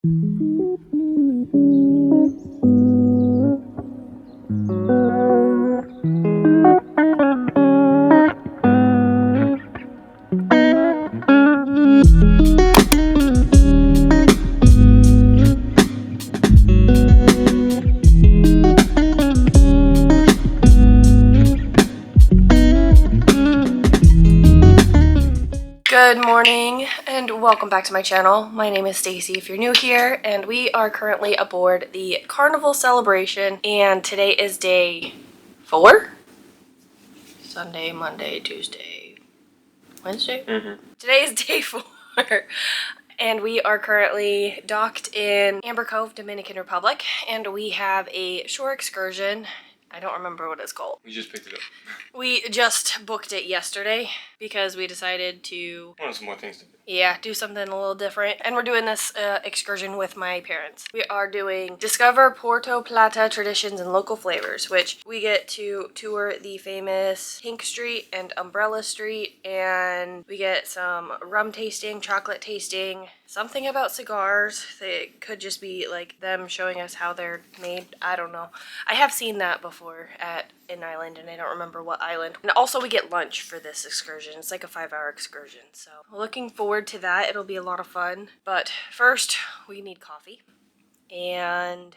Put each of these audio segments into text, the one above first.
Good morning and welcome back to my channel. My name is Stacey if you're new here, and we are currently aboard the Carnival Celebration, and today is day 4? Sunday, Monday, Tuesday, Wednesday? Today is day 4. And we are currently docked in Amber Cove, Dominican Republic, and we have a shore excursion. I don't remember what it's called. We just picked it up. We just booked it yesterday because we decided to... Wanted some more things to do. Yeah, do something a little different. And we're doing this excursion with my parents. We are doing Discover Puerto Plata Traditions and Local Flavors, which we get to tour the famous Pink Street and Umbrella Street, and we get some rum tasting, chocolate tasting, something about cigars. It could just be like them showing us how they're made. I don't know. I have seen that before at an island, and I don't remember what island. And also we get lunch for this excursion. It's like a 5-hour excursion, so looking forward to that. It'll be a lot of fun. But first, we need coffee and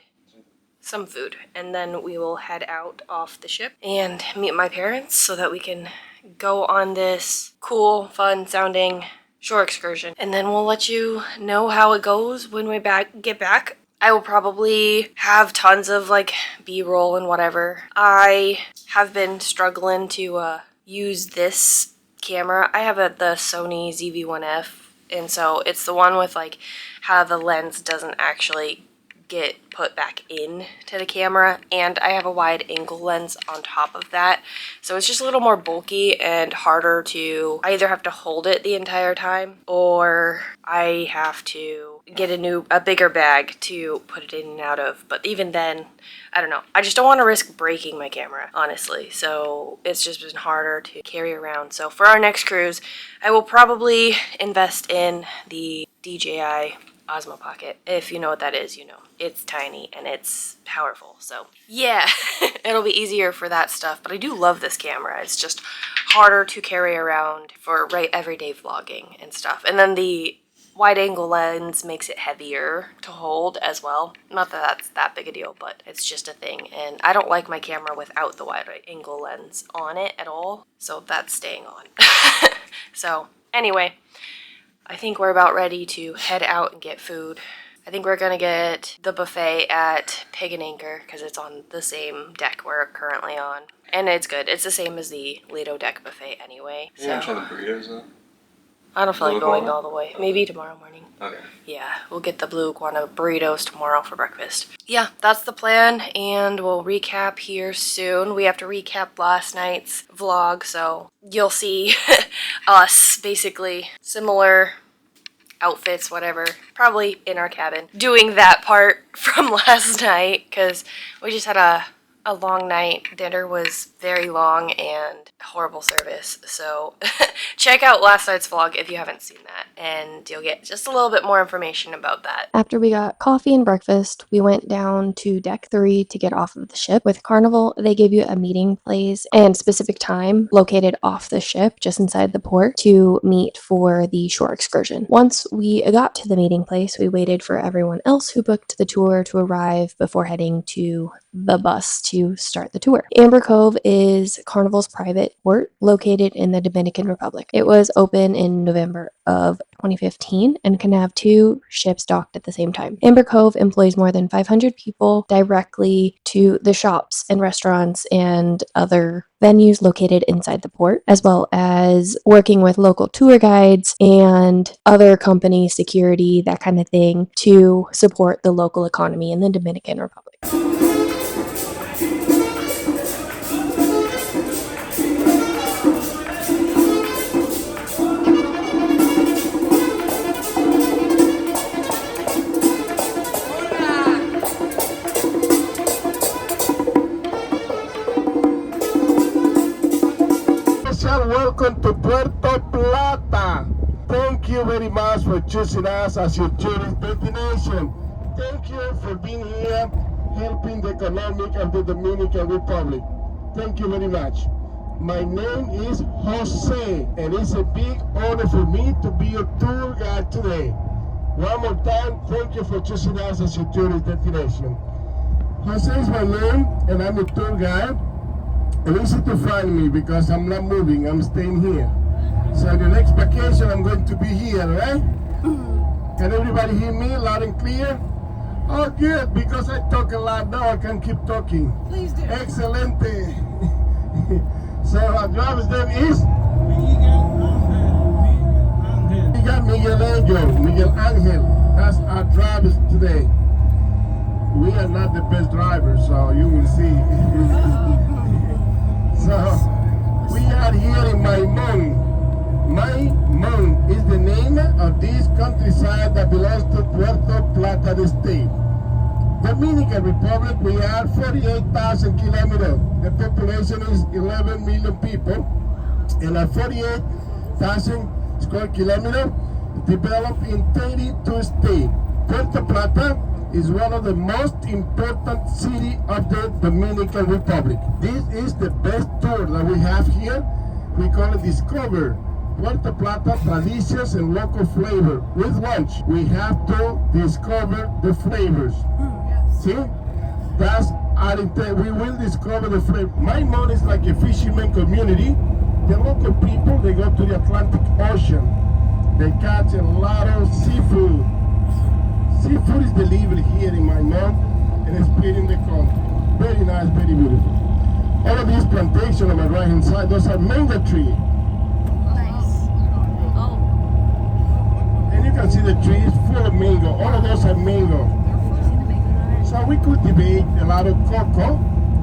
some food, and then we will head out off the ship and meet my parents so that we can go on this cool, fun sounding shore excursion. And then we'll let you know how it goes when we get back. I will probably have tons of like B-roll and whatever. I have been struggling to use this camera. I have the Sony ZV-1F, and so it's the one with like how the lens doesn't actually get put back in to the camera, and I have a wide angle lens on top of that, so it's just a little more bulky and harder to... I either have to hold it the entire time, or I have to get a bigger bag to put it in and out of. But even then, I don't know, I just don't want to risk breaking my camera, honestly, so it's just been harder to carry around. So for our next cruise, I will probably invest in the DJI Osmo Pocket. If you know what that is, you know. It's tiny and it's powerful, so yeah, it'll be easier for that stuff. But I do love this camera. It's just harder to carry around for everyday vlogging and stuff. And then the wide angle lens makes it heavier to hold as well. Not that that's that big a deal, but it's just a thing. And I don't like my camera without the wide angle lens on it at all, so that's staying on. So anyway, I think we're about ready to head out and get food. I think we're gonna get the buffet at Pig and Anchor because it's on the same deck we're currently on. And it's good. It's the same as the Lido deck buffet anyway. You want to try the burritos though? I don't feel like going all the way. Maybe tomorrow morning. Okay. Yeah, we'll get the blue iguana burritos tomorrow for breakfast. Yeah, that's the plan, and we'll recap here soon. We have to recap last night's vlog, so you'll see us basically similar outfits, whatever, probably in our cabin, doing that part from last night, because we just had a long night. Dinner was very long and horrible service, so check out last night's vlog if you haven't seen that, and you'll get just a little bit more information about that. After we got coffee and breakfast, we went down to deck 3 to get off of the ship. With Carnival, they give you a meeting place and specific time located off the ship just inside the port to meet for the shore excursion. Once we got to the meeting place, we waited for everyone else who booked the tour to arrive before heading to the bus to start the tour. Amber Cove is Carnival's private port located in the Dominican Republic. It was open in November of 2015 and can have 2 ships docked at the same time. Amber Cove employs more than 500 people directly to the shops and restaurants and other venues located inside the port, as well as working with local tour guides and other company security, that kind of thing, to support the local economy in the Dominican Republic. Welcome to Puerto Plata. Thank Thank you very much for choosing us as your tourist destination. Thank you for being here, helping the economic of the Dominican Republic. Thank you very much. My name is Jose, and it's a big honor for me to be your tour guide today. One more time, thank you for choosing us as your tourist destination. Jose is my name, and I'm a tour guide. And easy to find me because I'm not moving, I'm staying here. So the next vacation, I'm going to be here, right? Can everybody hear me loud and clear? Oh, good, because I talk a lot now, I can keep talking. Please do. Excelente. So our driver's name is? Miguel Angel. That's our drivers today. We are not the best drivers, so you will see. So we are here in Maimon. Maimon is the name of this countryside that belongs to Puerto Plata, the state. Dominican Republic, we are 48,000 kilometers. The population is 11 million people. And at 48,000 square kilometers, developed in 32 states. Puerto Plata is one of the most important cities of the Dominican Republic. This is the best tour that we have here. We call it Discover Puerto Plata Traditions and Local Flavor. With lunch, we have to discover the flavors. See? That's our intent. We will discover the flavor. My mom is like a fisherman community. The local people, they go to the Atlantic Ocean. They catch a lot of seafood. Seafood is delivered here in Maimon and it's spread in the country. Very nice, very beautiful. All of these plantations on my right hand side, those are mango trees. Nice. Oh. And you can see the trees full of mango. All of those are mango. So we cultivate a lot of cocoa.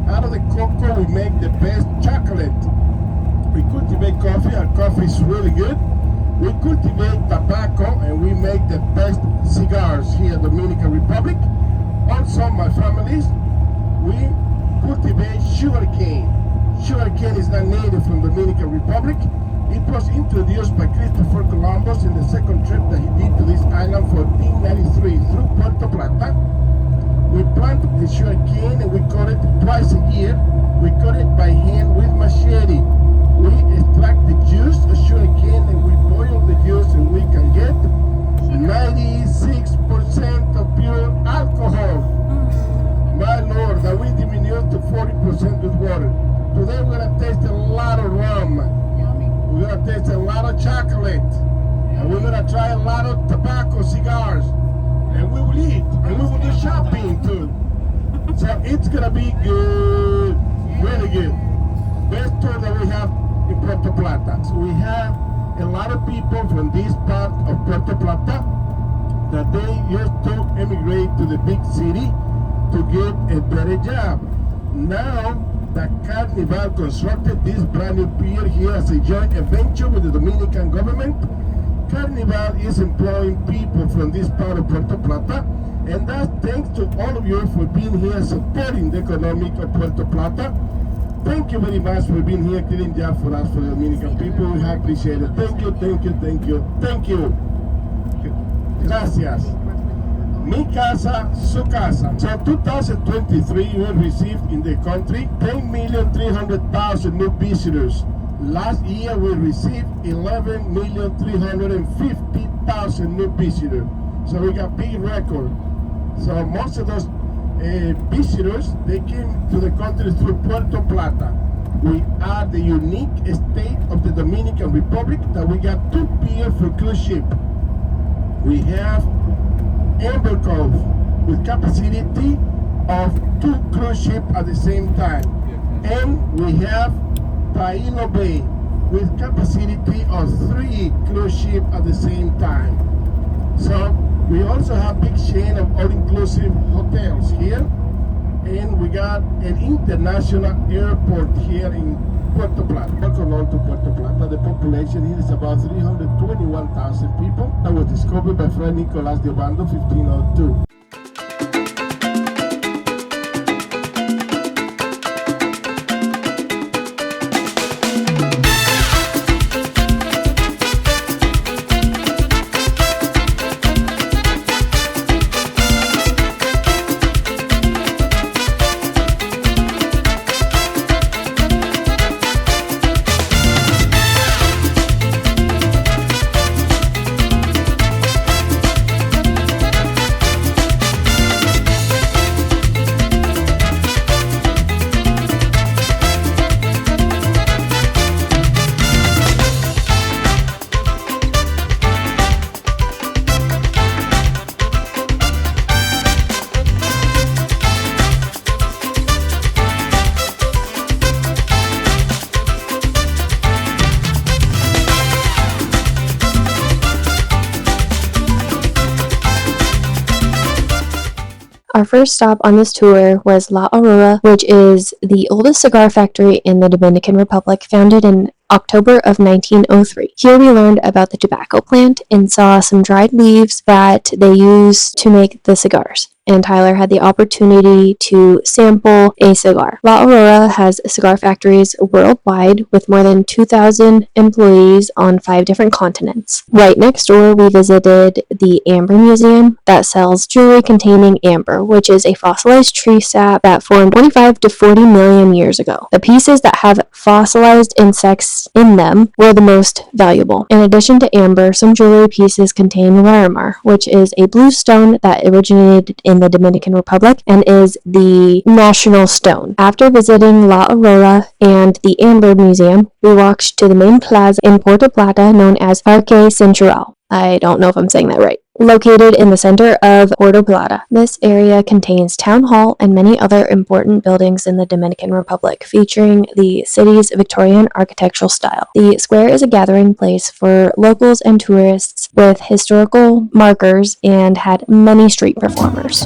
Out of the cocoa we make the best chocolate. We cultivate coffee, our coffee is really good. We cultivate tobacco and we make the best cigars here in the Dominican Republic. Also, my families, we cultivate sugarcane. Sugarcane is not native from the Dominican Republic. It was introduced by Christopher Columbus in the second trip that he did to this island 1493 through Puerto Plata. We plant the sugarcane and we cut it twice a year. We cut it by hand with machete. We extract the juice of sugarcane and we boil the juice and we can get 96% of pure alcohol. My Lord, that we diminished to 40% with water. Today we're gonna taste a lot of rum. We're gonna taste a lot of chocolate. And we're gonna try a lot of tobacco, cigars. And we will eat. And we will do shopping too. So it's gonna be good. Really good. Best tour that we have in Puerto Plata. So we have a lot of people from this part of Puerto Plata that they used to emigrate to the big city to get a better job. Now that Carnival constructed this brand new pier here as a joint venture with the Dominican government, Carnival is employing people from this part of Puerto Plata, and that's thanks to all of you for being here supporting the economic of Puerto Plata. Thank you very much for being here, cleaning job for us, for the Dominican people. We appreciate it. Thank you, thank you, thank you, thank you. Gracias. Mi casa, su casa. So 2023, we received in the country 10,300,000 new visitors. Last year, we received 11,350,000 new visitors. So we got big record. So most of those visitors, they came to the country through Puerto Plata. We are the unique state of the Dominican Republic that we got 2 piers for cruise ship. We have Amber Cove with capacity of 2 cruise ships at the same time. And we have Taino Bay with capacity of 3 cruise ships at the same time. So we also have big chain of all-inclusive hotels here, and we got an international airport here in Puerto Plata. Welcome on to Puerto Plata. The population here is about 321,000 people. That was discovered by Fray Nicolás de Obando, 1502. Our first stop on this tour was La Aurora, which is the oldest cigar factory in the Dominican Republic, founded in October of 1903. Here we learned about the tobacco plant and saw some dried leaves that they use to make the cigars. And Tyler had the opportunity to sample a cigar. La Aurora has cigar factories worldwide with more than 2,000 employees on 5 different continents. Right next door, we visited the Amber Museum that sells jewelry containing amber, which is a fossilized tree sap that formed 25 to 40 million years ago. The pieces that have fossilized insects in them were the most valuable. In addition to amber, some jewelry pieces contain larimar, which is a blue stone that originated in the Dominican Republic and is the national stone. After visiting La Aurora and the Amber Museum, we walked to the main plaza in Puerto Plata known as Parque Central. I don't know if I'm saying that right. Located in the center of Puerto Plata. This area contains town hall and many other important buildings in the Dominican Republic, featuring the city's Victorian architectural style. The square is a gathering place for locals and tourists with historical markers and had many street performers.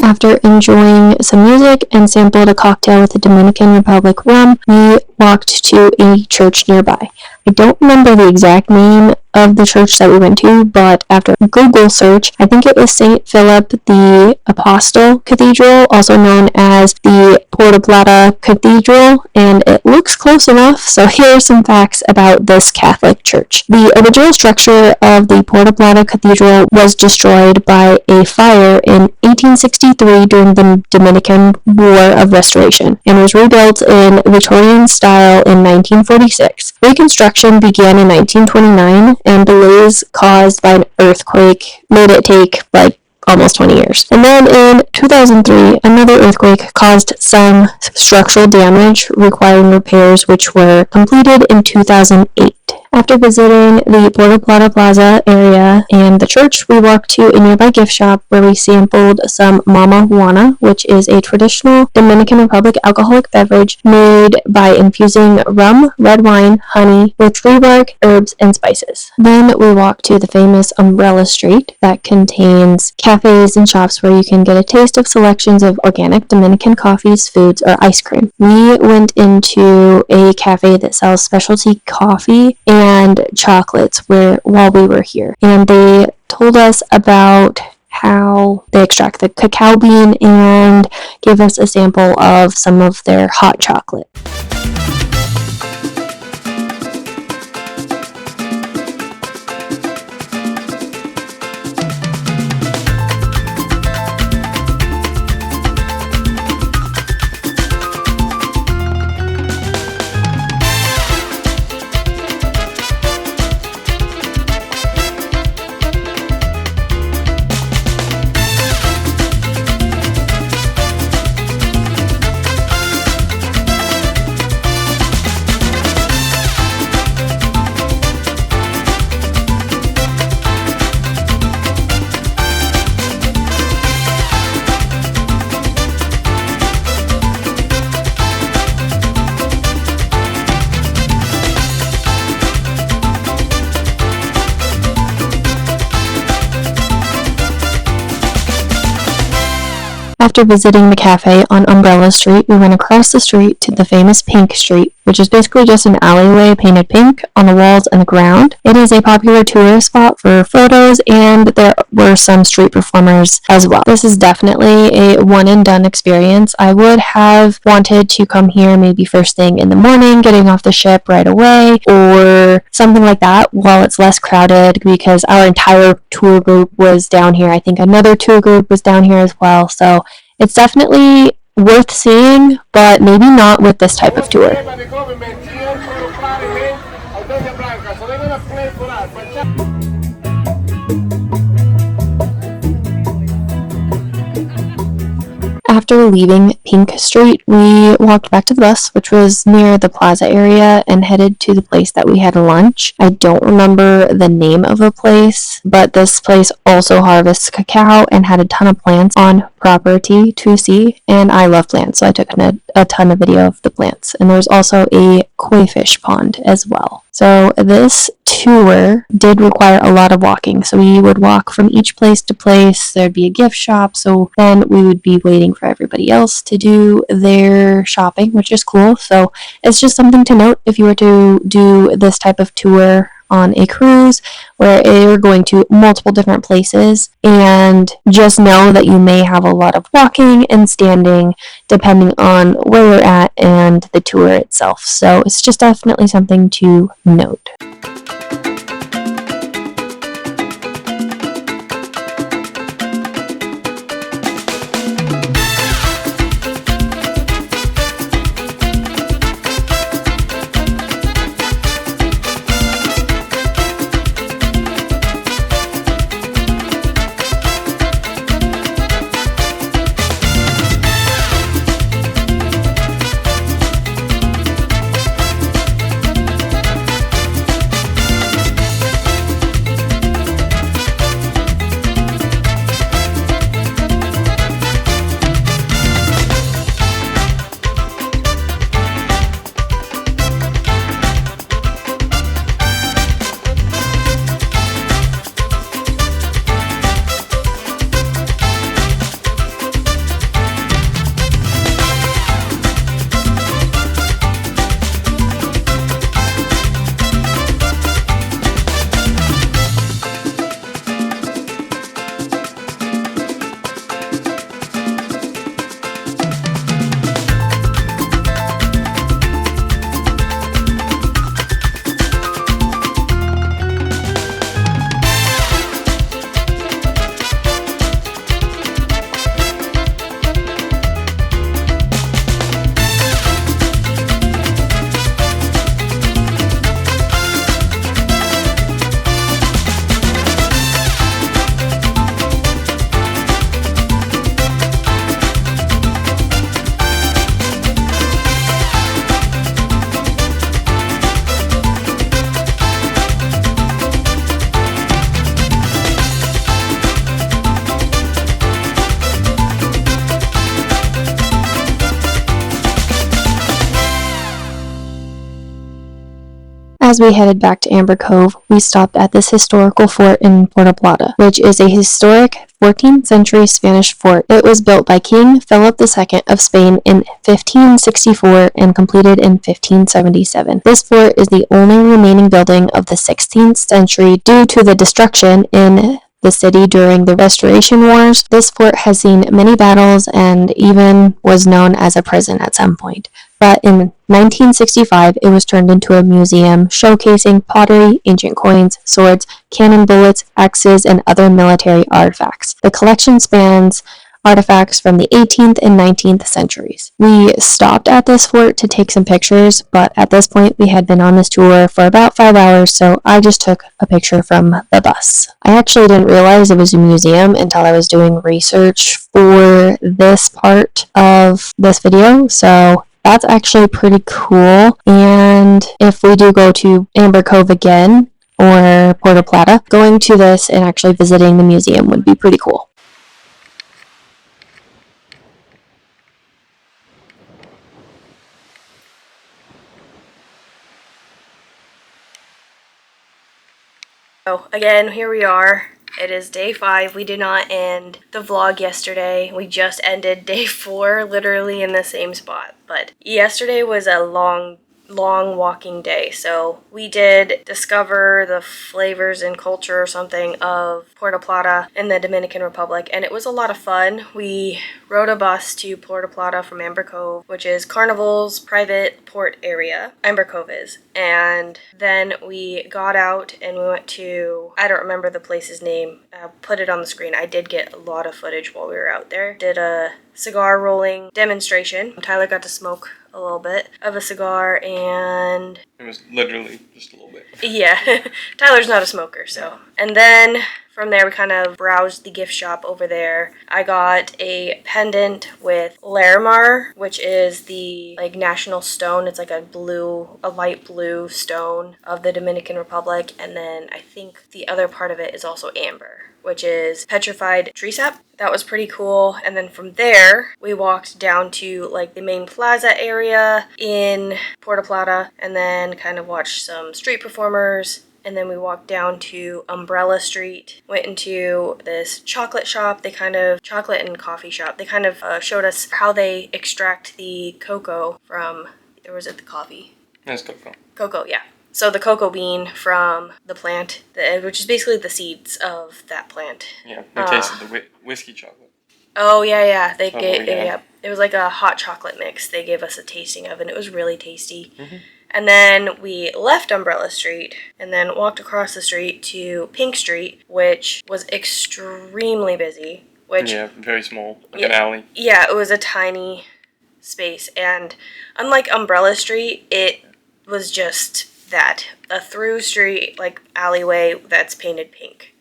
After enjoying some music and sampled a cocktail with the Dominican Republic rum, we walked to a church nearby. I don't remember the exact name of the church that we went to, but after a Google search, I think it was St. Philip the Apostle Cathedral, also known as the Puerto Plata Cathedral, and it looks close enough, so here are some facts about this Catholic church. The original structure of the Puerto Plata Cathedral was destroyed by a fire in 1863 during the Dominican War of Restoration, and was rebuilt in Victorian style in 1946. Reconstruction began in 1929, and delays caused by an earthquake made it take almost 20 years. And then in 2003, another earthquake caused some structural damage requiring repairs, which were completed in 2008. After visiting the Puerto Plata Plaza area and the church, we walked to a nearby gift shop where we sampled some Mama Juana, which is a traditional Dominican Republic alcoholic beverage made by infusing rum, red wine, honey with tree bark, herbs, and spices. Then we walked to the famous Umbrella Street that contains cafes and shops where you can get a taste of selections of organic Dominican coffees, foods, or ice cream. We went into a cafe that sells specialty coffee and chocolates while we were here, and they told us about how they extract the cacao bean and gave us a sample of some of their hot chocolate. After visiting the cafe on Umbrella Street, we went across the street to the famous Pink Street, which is basically just an alleyway painted pink on the walls and the ground. It is a popular tourist spot for photos, and there were some street performers as well. This is definitely a one-and-done experience. I would have wanted to come here maybe first thing in the morning, getting off the ship right away, or something like that while it's less crowded, because our entire tour group was down here. I think another tour group was down here as well, so it's definitely worth seeing, but maybe not with this type of tour. after leaving Pink Street, we walked back to the bus, which was near the plaza area, and headed to the place that we had lunch. I don't remember the name of the place, but this place also harvests cacao and had a ton of plants on property to see, and I love plants, so I took a ton of video of the plants. And there was also a koi fish pond as well. So this tour did require a lot of walking. So we would walk from each place to place. There'd be a gift shop. So then we would be waiting for everybody else to do their shopping, which is cool. So it's just something to note if you were to do this type of tour on a cruise where you're going to multiple different places, and just know that you may have a lot of walking and standing depending on where you're at and the tour itself. So it's just definitely something to note. As we headed back to Amber Cove, we stopped at this historical fort in Puerto Plata, which is a historic 14th century Spanish fort. It was built by King Philip II of Spain in 1564 and completed in 1577. This fort is the only remaining building of the 16th century due to the destruction in the city during the Restoration Wars. This fort has seen many battles and even was known as a prison at some point. But in 1965, it was turned into a museum showcasing pottery, ancient coins, swords, cannon bullets, axes, and other military artifacts. The collection spans artifacts from the 18th and 19th centuries. We stopped at this fort to take some pictures, but at this point we had been on this tour for about 5 hours, so I just took a picture from the bus. I actually didn't realize it was a museum until I was doing research for this part of this video, so that's actually pretty cool. And if we do go to Amber Cove again, or Puerto Plata, going to this and actually visiting the museum would be pretty cool. So again, here we are. It is day 5. We did not end the vlog yesterday. We just ended day 4, literally in the same spot. But yesterday was a long walking day. So we did discover the flavors and culture or something of Puerto Plata in the Dominican Republic, and it was a lot of fun. We rode a bus to Puerto Plata from Amber Cove, which is Carnival's private port area. Amber Cove is. And then we got out and we went to, I don't remember the place's name. I'll put it on the screen. I did get a lot of footage while we were out there. Did a cigar rolling demonstration. Tyler got to smoke a little bit of a cigar, and it was literally just a little bit. Yeah, Tyler's not a smoker, so. And then from there, we kind of browsed the gift shop over there. I got a pendant with Larimar, which is the like national stone. It's like a light blue stone of the Dominican Republic. And then I think the other part of it is also amber, which is petrified tree sap. That was pretty cool. And then from there, we walked down to like the main plaza area in Puerto Plata and then kind of watched some street performers. And then we walked down to Umbrella Street, went into this chocolate shop, chocolate and coffee shop. They kind of showed us how they extract the cocoa from, or was it the coffee? It's cocoa. Cocoa, yeah. So the cocoa bean from the plant, which is basically the seeds of that plant. Yeah, they tasted the whiskey chocolate. Oh, yeah. Yeah. It was like a hot chocolate mix they gave us a tasting of, and it was really tasty. Mm-hmm. And then we left Umbrella Street and then walked across the street to Pink Street, which was extremely busy. Yeah, very small, like an alley. Yeah, it was a tiny space. And unlike Umbrella Street, it was just a through street, like alleyway that's painted pink.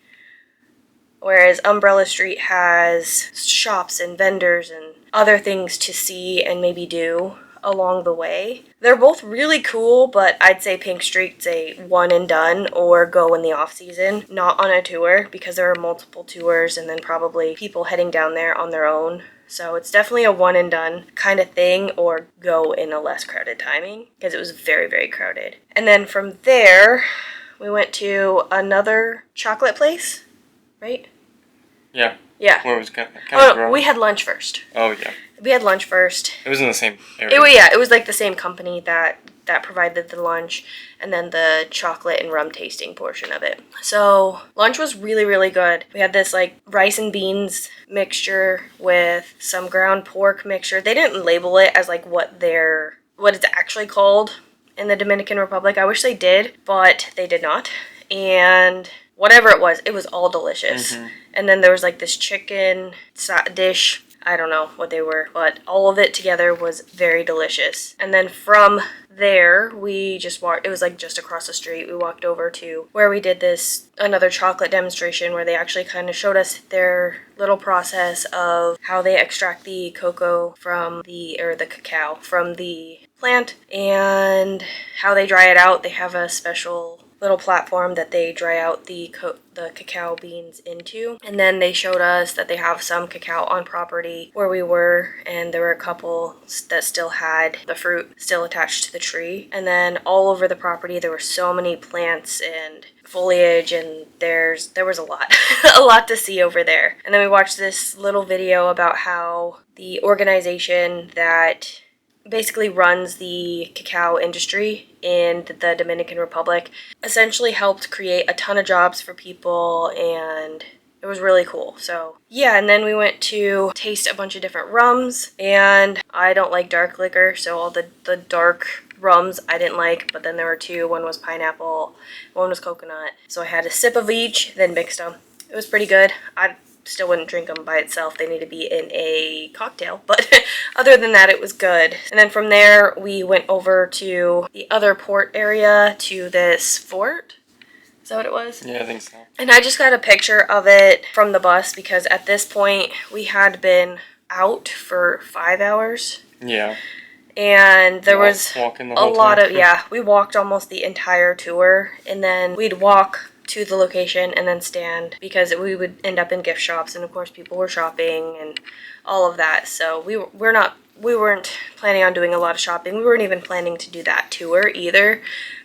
Whereas Umbrella Street has shops and vendors and other things to see and maybe do along the way. They're both really cool, but I'd say Pink Street's a one and done or go in the off season, not on a tour, because there are multiple tours and then probably people heading down there on their own. So it's definitely a one and done kind of thing, or go in a less crowded timing, because it was very, very crowded. And then from there, we went to another chocolate place, right? Yeah. Yeah. Where it was kind of Oh, we had lunch first. Oh, yeah. We had lunch first. It was in the same area. It was like the same company that provided the lunch and then the chocolate and rum tasting portion of it. So lunch was really, really good. We had this like rice and beans mixture with some ground pork mixture. They didn't label it as like what it's actually called in the Dominican Republic. I wish they did, but they did not. And whatever it was all delicious. Mm-hmm. And then there was like this chicken dish. I don't know what they were, but all of it together was very delicious. And then from there, we just walked, it was like just across the street, we walked over to where we did another chocolate demonstration where they actually kind of showed us their little process of how they extract the cocoa the cacao from the plant and how they dry it out. They have a special little platform that they dry out the cacao beans into. And then they showed us that they have some cacao on property where we were, and there were a couple that still had the fruit still attached to the tree. And then all over the property there were so many plants and foliage, and there was a lot a lot to see over there. And then we watched this little video about how the organization that basically runs the cacao industry in the Dominican Republic essentially helped create a ton of jobs for people, and it was really cool. So yeah, and then we went to taste a bunch of different rums, and I don't like dark liquor, so all the dark rums I didn't like, but then there were two. One was pineapple, one was coconut. So I had a sip of each, then mixed them. It was pretty good. I still wouldn't drink them by itself. They need to be in a cocktail, but other than that, it was good. And then from there, we went over to the other port area to this fort. Is that what it was? Yeah, I think so. And I just got a picture of it from the bus because at this point, we had been out for 5 hours. Yeah. And there was walking the a whole lot time. of, yeah, we walked almost the entire tour, and then we'd walk to the location and then stand because we would end up in gift shops, and of course people were shopping and all of that. So we weren't planning on doing a lot of shopping. We weren't even planning to do that tour either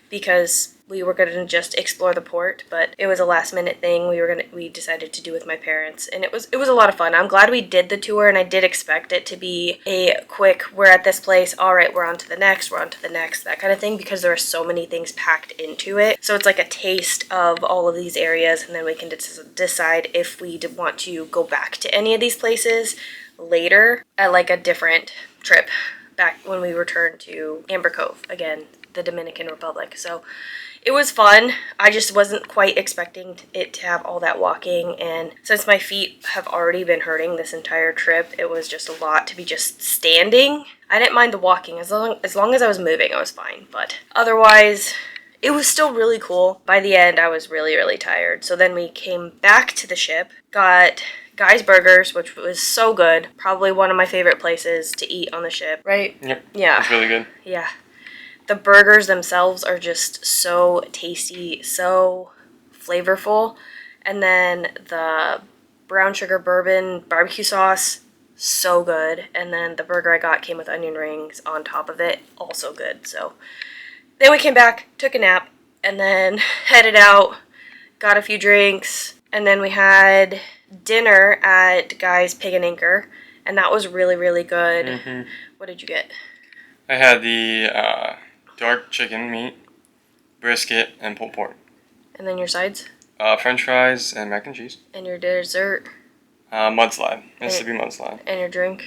because we were going to just explore the port, but it was a last minute thing we decided to do with my parents, and it was a lot of fun. I'm glad we did the tour, and I did expect it to be a quick, we're at this place, all right, we're on to the next, that kind of thing, because there are so many things packed into it. So it's like a taste of all of these areas, and then we can decide if we want to go back to any of these places later at like a different trip back when we return to Amber Cove, again, the Dominican Republic. So it was fun. I just wasn't quite expecting it to have all that walking, and since my feet have already been hurting this entire trip, it was just a lot to be just standing. I didn't mind the walking. As long as I was moving, I was fine, but otherwise it was still really cool. By the end, I was really, really tired. So then we came back to the ship, got Guy's Burgers, which was so good. Probably one of my favorite places to eat on the ship, right? Yep. Yeah. It's really good. Yeah. The burgers themselves are just so tasty, so flavorful. And then the brown sugar bourbon barbecue sauce, so good. And then the burger I got came with onion rings on top of it, also good. So then we came back, took a nap, and then headed out, got a few drinks, and then we had dinner at Guy's Pig and Anchor, and that was really, really good. Mm-hmm. What did you get? I had the dark chicken meat, brisket, and pulled pork. And then your sides? French fries and mac and cheese. And your dessert? Mudslide. Mississippi mudslide. And your drink?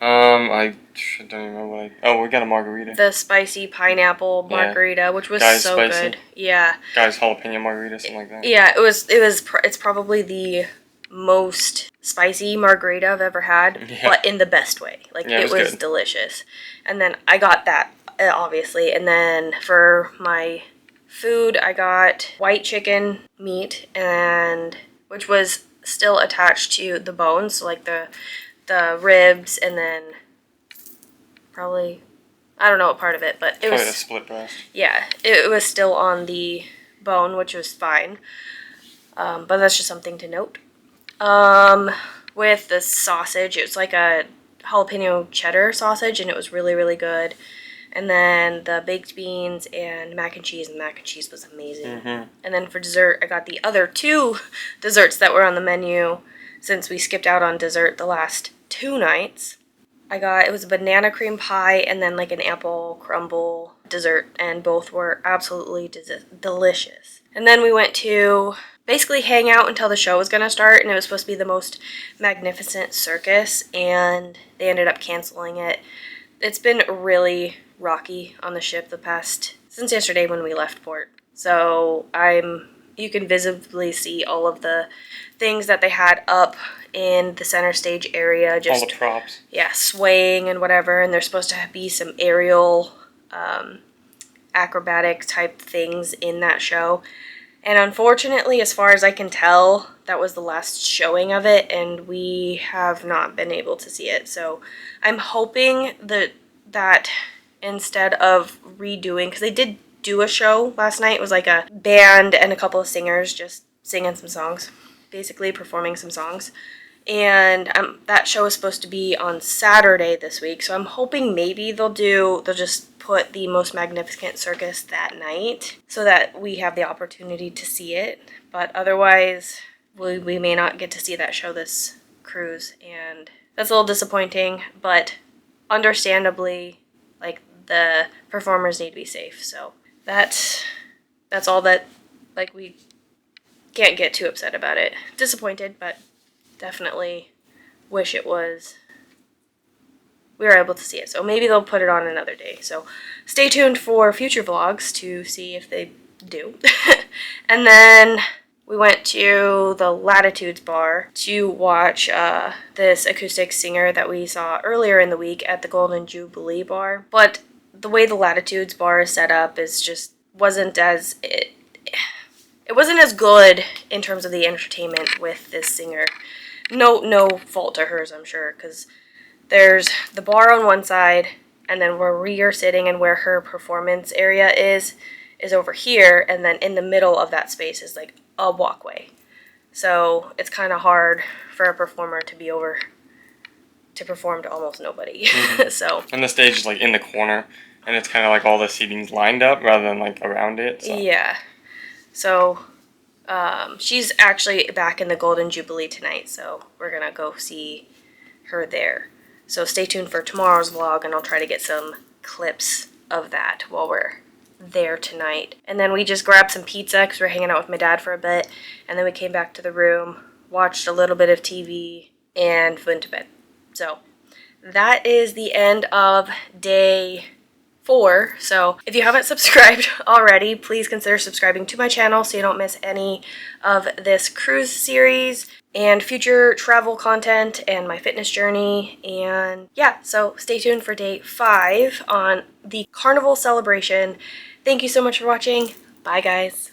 I don't even remember what we got a margarita. The spicy pineapple margarita, which was Guy's so spicy. good. Yeah. Guy's jalapeno margarita, something like that. Yeah, it's probably the most spicy margarita I've ever had, but in the best way. Like, Yeah, it was was good. delicious. And then I got that, obviously. And then for my food, I got white chicken meat, and which was still attached to the bones, so like the ribs, and then probably, I don't know what part of it, but it Probably a was, split breast. yeah, it was still on the bone, which was fine. But that's just something to note. With the sausage, it was like a jalapeno cheddar sausage, and it was really, really good. And then the baked beans and mac and cheese was amazing. Mm-hmm. And then for dessert, I got the other two desserts that were on the menu, since we skipped out on dessert the last 2 nights. It was a banana cream pie and then like an apple crumble dessert, and both were absolutely delicious. And then we went to basically hang out until the show was going to start, and it was supposed to be the most magnificent circus, and they ended up canceling it. It's been really rocky on the ship since yesterday when we left port. So you can visibly see all of the things that they had up in the center stage area, just all the props. Yeah, swaying and whatever, and there's supposed to be some aerial acrobatic type things in that show. And unfortunately, as far as I can tell, that was the last showing of it, and we have not been able to see it. So I'm hoping that instead of redoing, because they did do a show last night, it was like a band and a couple of singers just singing some songs, basically performing some songs. And that show is supposed to be on Saturday this week, so I'm hoping maybe they'll just put the most magnificent circus that night so that we have the opportunity to see it. But otherwise, we may not get to see that show this cruise, and that's a little disappointing, but understandably, like, the performers need to be safe. So that's all that, like, we can't get too upset about it. Disappointed, but definitely wish we were able to see it. So maybe they'll put it on another day. So stay tuned for future vlogs to see if they do. And then we went to the Latitudes bar to watch this acoustic singer that we saw earlier in the week at the Golden Jubilee bar. But the way the Latitudes bar is set up is just wasn't as good in terms of the entertainment with this singer. No fault to hers, I'm sure, because there's the bar on one side, and then where we are sitting and where her performance area is over here, and then in the middle of that space is like a walkway. So it's kind of hard for a performer to perform to almost nobody. Mm-hmm. So. And the stage is like in the corner, and it's kind of like all the seating's lined up rather than like around it. So. Yeah. So she's actually back in the Golden Jubilee tonight, so we're gonna go see her there. So stay tuned for tomorrow's vlog, and I'll try to get some clips of that while we're there tonight. And then we just grabbed some pizza because we're hanging out with my dad for a bit, and then we came back to the room, watched a little bit of TV, and went to bed. So that is the end of day 4. So if you haven't subscribed already, please consider subscribing to my channel so you don't miss any of this cruise series and future travel content and my fitness journey. And yeah, so stay tuned for day 5 on the Carnival Celebration Thank you so much for watching. Bye, guys.